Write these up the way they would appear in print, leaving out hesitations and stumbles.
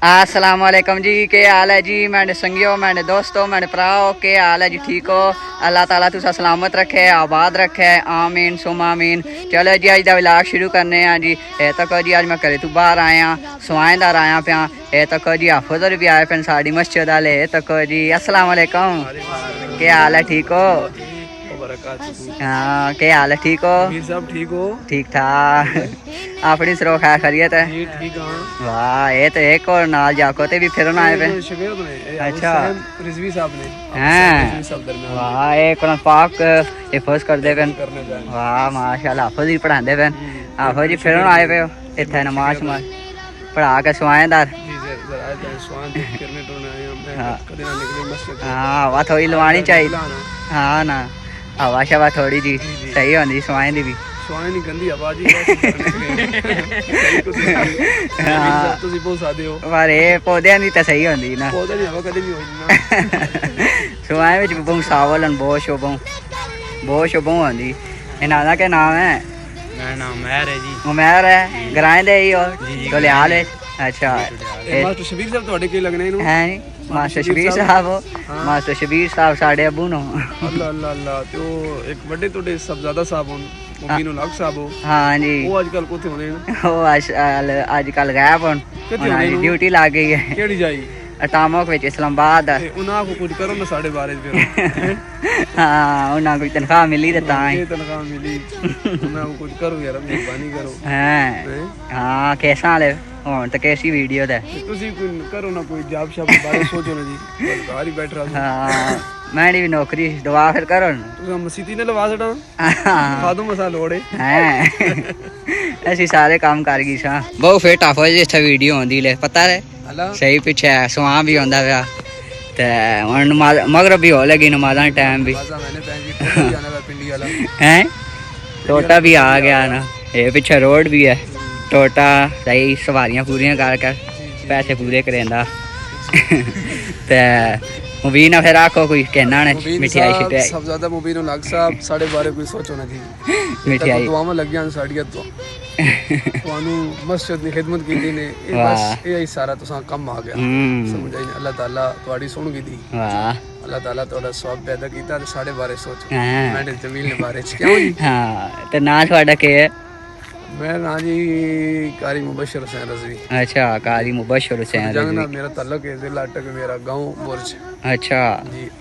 अस्सलाम वालेकुम जी, के हाल है जी मेरे संगियो, मेरे दोस्तों, मेरे भराओ, के हाल है जी? ठीक हो? अल्लाह ताला तुसा सलामत रखे, आबाद रखे, आमीन सुम आमीन। चलो जी अज का व्लॉग शुरू करने हैं जी। ये तक जी अज मैं घरे तू बाहर आया, सवाएदार आया पाया। ये तक जी हाफिज़ भी आए पे साड़ी मस्जिद वाले। तक जी अस्सलाम वालेकुम, के हाल है? ठीक हो? हाँ, के हाल है? ठीक हो? सब ठीक हो? ठीक ठाक। अपनी सरो खैर खैरियत है? ठीक हाँ। वाह, ये तो एक और नाल जाको ते भी फिर आए पे। अच्छा रिजवी साहब ने हैं, वाह एक कुरान पाक हिफाज कर दे पेन। करने जाए। वाह माशाल्लाह, हाफिज़ जी पढ़ाते पेन। हाफिज़ जी फिर आए पे हो इत्थे नमाज शमाज पढ़ा के सवाएदार। जी जरा आए थे स्वान करने टोने आए हम। हाँ। कदे ना निकले मस्जिद। हाँ हवा थोड़ी लवानी चाहिए। हाँ ना, हवा शवा थोड़ी जी सही होंदी सवाएं दी भी। स्वान नहीं गंदी हवा जी हाँ ਤੁਸੀਂ ਬਹੁਤ ਸਾਦੇ ਹੋ। पर ये पौधे ਦੀ ਤਾਂ ਸਹੀ ਹੁੰਦੀ ਨਾ। ਪੌਦੇ ਦੀ ਹਵਾ ਕਦੇ ਨਹੀਂ ਹੋਈ ਨਾ। ਸਵਾਏ ਵਿੱਚ ਬਹੁ ਸਾਵਲਨ ਬਹੁਤ ਸ਼ੋਭੋਂ ਹੁੰਦੀ। ਇਹਨਾਂ ਦਾ ਕੀ ਨਾਮ ਹੈ? मेरा नाम महर है जी। उमैर है, ग्राएं दे ही हो तो लिहाल है। अच्छा ਇਹ ਮਾਸਟਰ ਸ਼ਬੀਰ ਸਾਹਿਬ ਤੁਹਾਡੇ ਕੀ ਲੱਗਣੇ ਇਹਨੂੰ? है नी मास्टर शबीर साहब हो। मास्टर शबीर साहब साढ़े अबू नो। ਅੱਲਾ ਅੱਲਾ ਅੱਲਾ ਤੇ ਉਹ ਇੱਕ ਵੱਡੇ ਤੁਹਾਡੇ ਸਾਹਿਬਜ਼ਾਦਾ ਸਾਹਿਬ ਹੋਣ ਮੁਬੀਨ ਉਲ ਹਕ ਸਾਹਿਬ ਹੋ। हाँ जी, ਉਹ ਅੱਜ ਕੱਲ ਕਿੱਥੇ ਹੋਣੇ ਨੇ? वो अजकल गायब हूँ, ड्यूटी लग गई है ਕਿਹੜੀ ਜਾਈ? अटामोक विच इस्लामाबाद। ਤੇ ਉਹਨਾਂ ਕੋ ਕੁਝ ਕਰੋ ਨਾ ਸਾਡੇ ਬਾਰੇ ਚ ਫਿਰ। हाँ उन्हें कोई तनख्वाह मिली तो तां ही। ਇਹ ਤਨਖਾਹ ਮਿਲੀ ਉਹਨਾਂ ਕੋ ਕੁਝ ਕਰੋ ਯਾਰ, ਮਿਹਰਬਾਨੀ ਕਰੋ। हैं ਹੈਂ? हाँ कैसा वाले ਹੁਣ ਤਾਂ कैसी वीडियो ਦਾ। ਤੇ ਤੁਸੀਂ ਕੋਈ ਕਰੋ ਨਾ, ਕੋਈ ਜਾਬ ਸ਼ਾਬ ਬਾਰੇ ਸੋਚੋ ਨਾ ਜੀ। ਬਸ ਘਰ ਹੀ ਬੈਠ ਰਹਾ ਸੀ। हाँ मैंने भी नौकरी दुआ फिर करो ਤੁਸੀਂ ਮਸੀਤੀ ਨੇ ਲਵਾ ਛੜਾ ਖਾਦੂ ਮਸਾ ਲੋੜੇ। ਅਸੀਂ ਸਾਰੇ ਕੰਮ ਕਰ ਗਈ ਸਾਂ। ਬਹੁਤ ਫਿਟ ਆਫੋ ਜੀ ਇੱਥੇ ਵੀਡੀਓ ਆਉਂਦੀ ਲੈ ਪਤਾ ਹੈ ਅੱਲਾ ਸਹੀ ਪਿੱਛੇ ਸੁਆ ਵੀ ਆਉਂਦਾ ਪਿਆ ਤੇ ਹੁਣ ਨਮਾਜ਼ ਮਗਰਬ ਵੀ ਹੋ ਲੱਗੀ, ਨਮਾਜ਼ਾਂ ਦਾ ਟਾਈਮ ਵੀ ਬਾਜ਼ਾ ਮੈਨੇ ਪੈਂਜੀ ਟੋਟੀ ਜਾਣਾ ਵਾ ਪਿੰਡੀ ਵਾਲਾ। ਹੈ। ਟੋਟਾ ਵੀ ਆ ਗਿਆ ਨਾ, ਇਹ ਪਿੱਛੇ ਰੋਡ ਵੀ ਹੈ। ਟੋਟਾ ਸਹੀ ਸਵਾਰੀਆਂ ਪੂਰੀਆਂ ਕਰ ਕਰ ਪੈਸੇ ਪੂਰੇ ਕਰੇਂਦਾ। ਤੇ ਮੁਬੀਨ ਫਿਰ ਆਖੋ ਕੋਈ ਕਹਿਣਾ ਨੇ ਮਿਠਾਈ ਛਿਟਾਈ ਸਭ ਜ਼ਿਆਦਾ ਮੁਬੀਨ ਉਲ ਹਕ ਸਾਹਿਬ ਸਾਡੇ ਬਾਰੇ ਕੋਈ ਸੋਚੋ ਨਾ ਜੀ। ਮਿਠਾਈ ਦੁਆਵਾਂ ਲੱਗੀਆਂ ਸਾਡੀਆਂ ਤੋਂ ਤੁਹਾਨੂੰ ਮਸਜਿਦ ਦੀ ਖਿਦਮਤ ਕੀਤੀ ਨੇ। ਇਹ ਬਸ ਇਹ ਹੀ ਸਾਰਾ ਤੁਸਾਂ ਕੰਮ ਆ ਗਿਆ। ਸਮਝ ਆਈ? ਅੱਲਾਹ ਤਾਲਾ ਤੁਹਾਡੀ ਸੁਣ ਗਈ ਦੀ। ਵਾਹ ਅੱਲਾਹ ਤਾਲਾ ਤੁਹਾਡਾ ਸਵਾਬ ਪੈਦਾ ਕੀਤਾ ਤੇ ਸਾਡੇ ਬਾਰੇ ਸੋਚੋ। ਹਾਂ ਮੈਂ ਜਮੀਲ ਨੇ ਬਾਰੇ ਚ ਕਿਉਂ ਜੀ? ਹਾਂ ਤੇ ਨਾਂ ਤੁਹਾਡਾ ਕੀ ਹੈ? ਮੇਰਾ ਨਾਂ ਜੀ कारी मुबशर हुसैन रजवी। अच्छा कारी मुबशर हुसैन जंग ना रजवी। मेरा ताल्लुक है जिला अटक मेरा गांव बुर्ज। अच्छा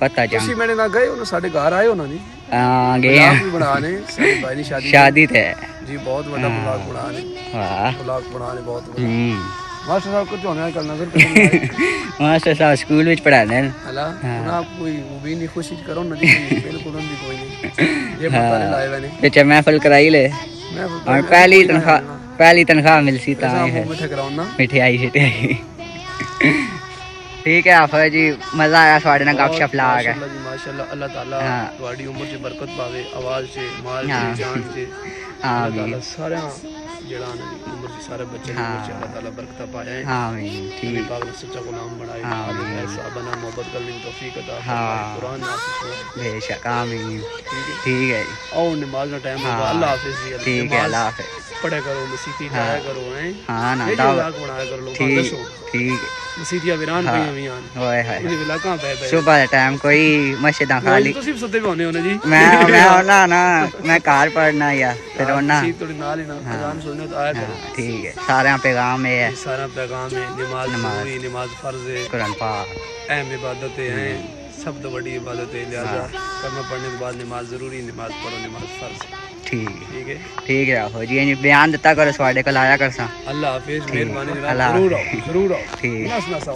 पता ਤੁਸੀਂ जंग ਮੇਰੇ ਨਾਲ ਗਏ ਹੋ ਨਾ, ਸਾਡੇ ਘਰ ਆਏ ਹੋ ਨਾ ਜੀ। हाँ गए ਬਲਾਕ हैं। ਵੀ ਬਣਾ ਨੇ ਸਾਡੀ ਭਾਈ ਦੀ ਸ਼ਾਦੀ शादी थे। ਜੀ ਬਹੁਤ ਵੱਡਾ ਬਲਾਕ ਬਣਾ ਨੇ। वाह ਬਲਾਕ ਬਣਾ ਨੇ ਬਹੁਤ ਵੱਡਾ। ਮਾਸਟਰ ਸਾਹਿਬ ਕੁਝ ਹੋਣਾ ਕੱਲ ਨਜ਼ਰ ਕਰਨਾ मास्टर साहब स्कूल में पढ़ाते हैं। ਹਲਾ ਉਹਨਾਂ ਕੋਈ ਮੁਬੀਨ ਦੀ ਖੁਸ਼ੀ ਕਰੋ ਨਾ ਜੀ। ਬਿਲਕੁਲ ਉਹਨਾਂ ਦੀ ਕੋਈ ਨਹੀਂ। ਇਹ ਪਤਾ ਨਹੀਂ ਲਾਏ ਹੋਏ ਨੇ। पीछे महफिल कराई ले ਮੈਂ और पहली तनख्वाह मिलती ता है ਮਿੱਠਾ ਕਰਾਉਣਾ। मिठाई शिठाई। ठीक है आफा जी, मजा आया ਤੁਹਾਡੇ ਨਾਲ गपशप ला गए। ਮਾਸ਼ਾਅੱਲਾ ਜੀ ਮਾਸ਼ਾਅੱਲਾ। ਅੱਲਾਹ ਤਾਲਾ ਹਾਂ। ਤੁਹਾਡੀ ਉਮਰ 'ਚ ਬਰਕਤ ਪਾਵੇ, ਆਵਾਜ਼ 'ਚ, ਮਾਲ ਹਾਂ। 'ਚ, ਜਾਨ 'ਚ। हाँ ਅੱਲਾਹ भी ਤਾਲਾ ਸਾਰਿਆਂ ਜਿਹੜਾ ਨਾ ਜੀ ਉਮਰ 'ਚ ਸਾਰੇ ਬੱਚੇ ਦੀ ਉਮਰ 'ਚ ਅੱਲਾਹ ਤਾਲਾ ਬਰਕਤਾਂ ਪਾਏ। हाँ भी नबी ठीक। पाक ने सच्चा गुलाम बनाए। हाँ। आले साहबा ने मोहब्बत करने की तौफीक अता हाँ। फरमाए। कुरान नासिक हो। बेशक आमीन। ठीक है। ठीक है जी, आओ नमाज का टाइम हाँ। होगा। अल्लाह हाफिज़ जी। ठीक है नमाज अल्लाह हाफिज़। पढ़ा करो, मसीती हाँ। जाया करो हैं। हाँ ना ये दाव मजाक बनाया करो लोग ठीक दसो। ठीक मसीतियां वीरान हाँ। पईयां वीआन। ओए हाय मुझे विला कहां पे सुबह टाइम कोई मस्जिद खाली। ਤੁਸੀਂ ਵੀ ਸੁੱਤੇ ਹੋਣੇ ਹੋ ਨਾ ਜੀ। मैं होना ना, मैं कार पढ़ना या फिर होना। मसीत थोड़ी नाल ही ना अजान सुनने तो आया करो। हाँ, ठीक है सारे पैगाम है ये सारा पैगाम है। नमाज जरूरी, नमाज फर्ज है, कुरान पाक अहम इबादतें हैं, सब तो बड़ी इबादत है। लिहाजा कलमा पढ़ने के बाद नमाज जरूरी, नमाज पढ़ो, नमाज फर्ज। ठीक है ठीक है हो जी। ये बयान दिता करो, स्वाडे कल आया कर सा। अल्लाह हाफिज़। मेहरबानी अल्लाह जनाब, जरूर आओ, जरूर आओ। ठीक। नस नस आओ।